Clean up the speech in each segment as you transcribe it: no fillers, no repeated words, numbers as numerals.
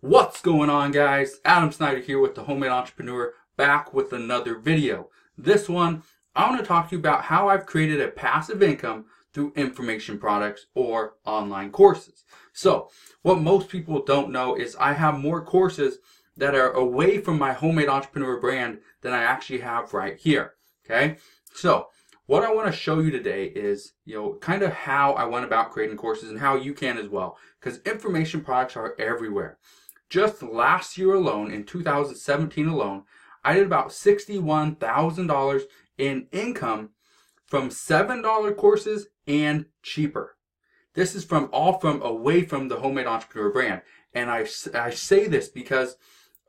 What's going on, guys? Adam Snyder here with the Homemade Entrepreneur, back with another video. This one, I want to talk to you about how I've created a passive income through information products or online courses. So, what most people don't know is I have more courses that are away from my Homemade Entrepreneur brand than I actually have right here. Okay? So, what I want to show you today is, kind of how I went about creating courses and how you can as well. Because information products are everywhere. Just last year alone, in 2017 alone, I did about $61,000 in income from $7 courses and cheaper. This is all from away from the Homemade Entrepreneur brand. And I say this because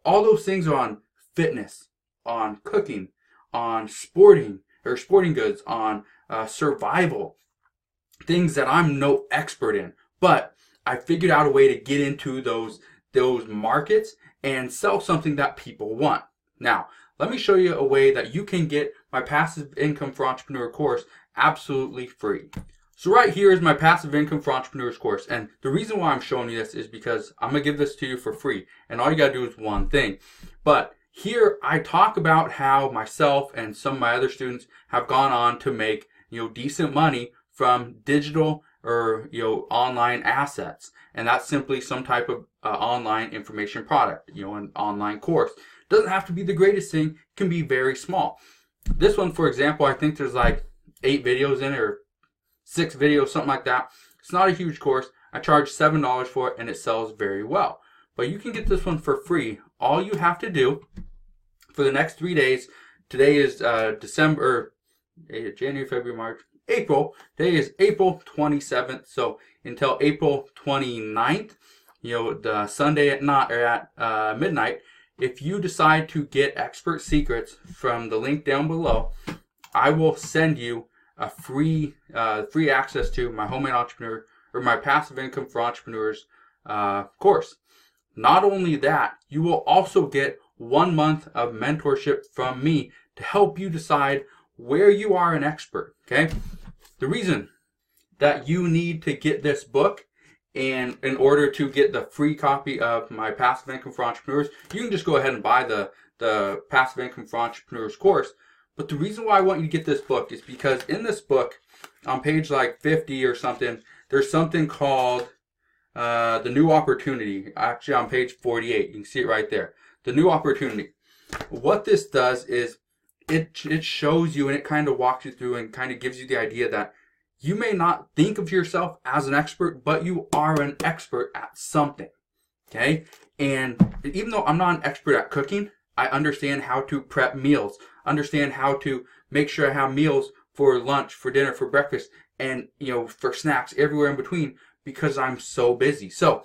all those things are on fitness, on cooking, on sporting goods, on survival, things that I'm no expert in. But I figured out a way to get into those markets and sell something that people want. Now, let me show you a way that you can get my Passive Income for Entrepreneur course absolutely free. So right here is my Passive Income for Entrepreneurs course, and the reason why I'm showing you this is because I'm going to give this to you for free, and all you got to do is one thing. But here I talk about how myself and some of my other students have gone on to make decent money from digital or online assets, and that's simply some type of online information product, an online course. Doesn't have to be the greatest thing, can be very small. This one, for example, I think there's like 8 videos in it, or 6 videos, something like that. It's not a huge course. I charge $7 for it, and it sells very well. But you can get this one for free. All you have to do for the next 3 days, today is January, February, March, April. Today is April 27th. So until April 29th, the Sunday at midnight, if you decide to get expert secrets from the link down below, I will send you a free access to my Homemade Entrepreneur or my Passive Income for Entrepreneurs course. Not only that, you will also get 1 month of mentorship from me to help you decide where you are an expert. Okay? The reason that you need to get this book, and in order to get the free copy of my Passive Income for Entrepreneurs, you can just go ahead and buy the Passive Income for Entrepreneurs course. But the reason why I want you to get this book is because in this book, on page like 50 or something, there's something called the New Opportunity. Actually, on page 48, you can see it right there. The New Opportunity. What this does is it shows you, and it kind of walks you through and kind of gives you the idea that you may not think of yourself as an expert, but you are an expert at something. Okay? And even though I'm not an expert at cooking, I understand how to prep meals, understand how to make sure I have meals for lunch, for dinner, for breakfast, and for snacks everywhere in between, because I'm so busy. So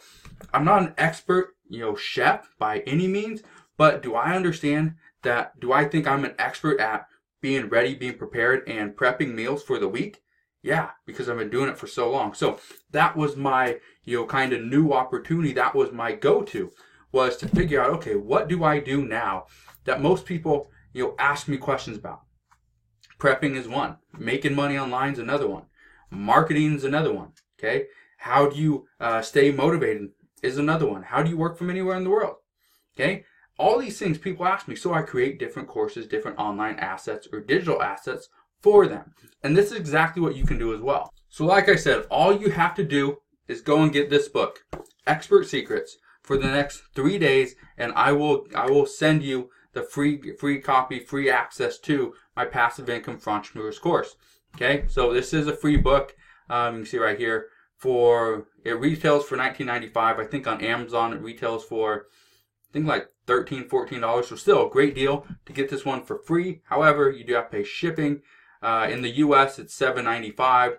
I'm not an expert, chef by any means, but do I understand that? Do I think I'm an expert at being ready, being prepared, and prepping meals for the week? Yeah, because I've been doing it for so long. So that was my, kind of new opportunity. That was my go-to, was to figure out, okay, what do I do now that most people, ask me questions about? Prepping is one. Making money online is another one. Marketing is another one. Okay? How do you stay motivated is another one. How do you work from anywhere in the world? Okay? All these things people ask me, so I create different courses, different online assets or digital assets for them. And this is exactly what you can do as well. So like I said, all you have to do is go and get this book, Expert Secrets, for the next 3 days, and I will send you the free copy, free access to my Passive Income for Entrepreneurs course. Okay, so this is a free book. You can see right here, it retails for $19.95. I think on Amazon it retails for like $13, $14. So still a great deal to get this one for free. However, you do have to pay shipping. In the US, it's $7.95,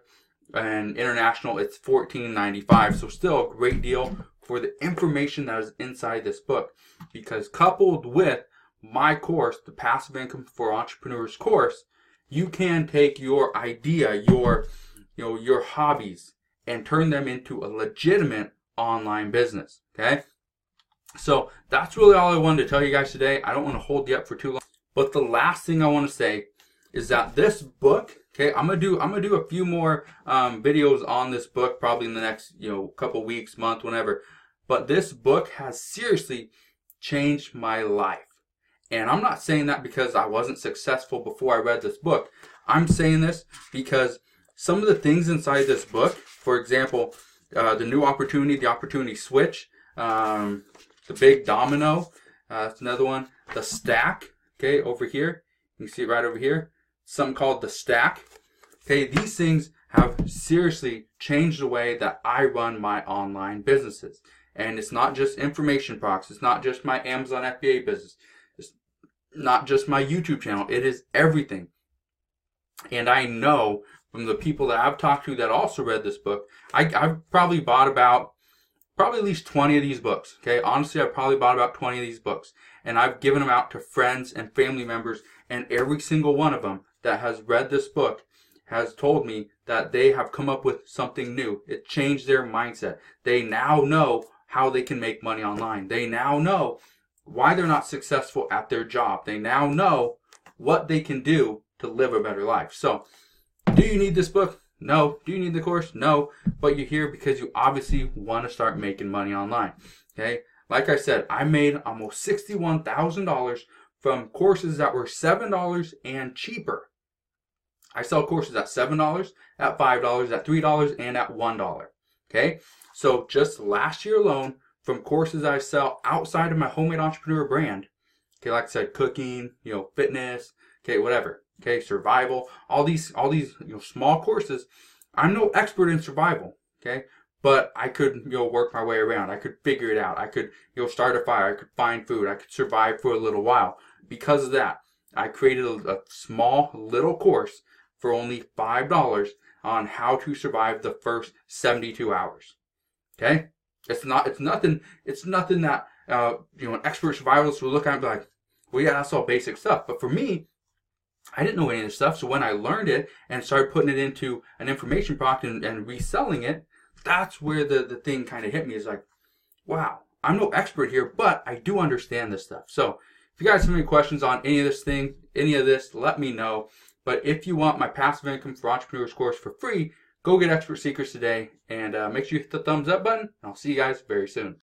and international, it's $14.95. So still a great deal for the information that is inside this book. Because coupled with my course, the Passive Income for Entrepreneurs course, you can take your idea, your hobbies, and turn them into a legitimate online business. Okay? So that's really all I wanted to tell you guys today. I don't want to hold you up for too long. But the last thing I want to say is that this book, okay, I'm gonna do a few more videos on this book, probably in the next couple weeks, month, whenever. but this book has seriously changed my life. And I'm not saying that because I wasn't successful before I read this book. I'm saying this because some of the things inside this book, for example, the new opportunity, the opportunity switch, the big domino, that's another one. The stack, okay, over here. You can see it right over here. Something called the stack. Okay, these things have seriously changed the way that I run my online businesses. And it's not just information products. It's not just my Amazon FBA business. It's not just my YouTube channel. It is everything. And I know from the people that I've talked to that also read this book, I've probably bought at least 20 of these books. Okay, honestly, I've probably bought about 20 of these books. And I've given them out to friends and family members. And every single one of them that has read this book has told me that they have come up with something new. It changed their mindset. They now know how they can make money online. They now know why they're not successful at their job. They now know what they can do to live a better life. So, do you need this book? No. Do you need the course? No. But you're here because you obviously want to start making money online. Okay? Like I said, I made almost $61,000 from courses that were $7 and cheaper. I sell courses at $7, at $5, at $3, and at $1. Okay? So just last year alone, from courses I sell outside of my homemade entrepreneur brand, okay, like I said, cooking, fitness, okay, whatever, okay, survival, all these, small courses. I'm no expert in survival, okay, but I could, work my way around. I could figure it out. I could, start a fire. I could find food. I could survive for a little while. Because of that, I created a small little course for only $5 on how to survive the first 72 hours. Okay? It's nothing that an expert survivalist will look at and be like, well, yeah, that's all basic stuff. But for me, I didn't know any of this stuff. So when I learned it and started putting it into an information product and reselling it, that's where the thing kind of hit me. Is like, wow, I'm no expert here, but I do understand this stuff. So if you guys have any questions on any of this, let me know. But if you want my Passive Income for Entrepreneurs course for free, go get Expert Secrets today, and make sure you hit the thumbs up button. And I'll see you guys very soon.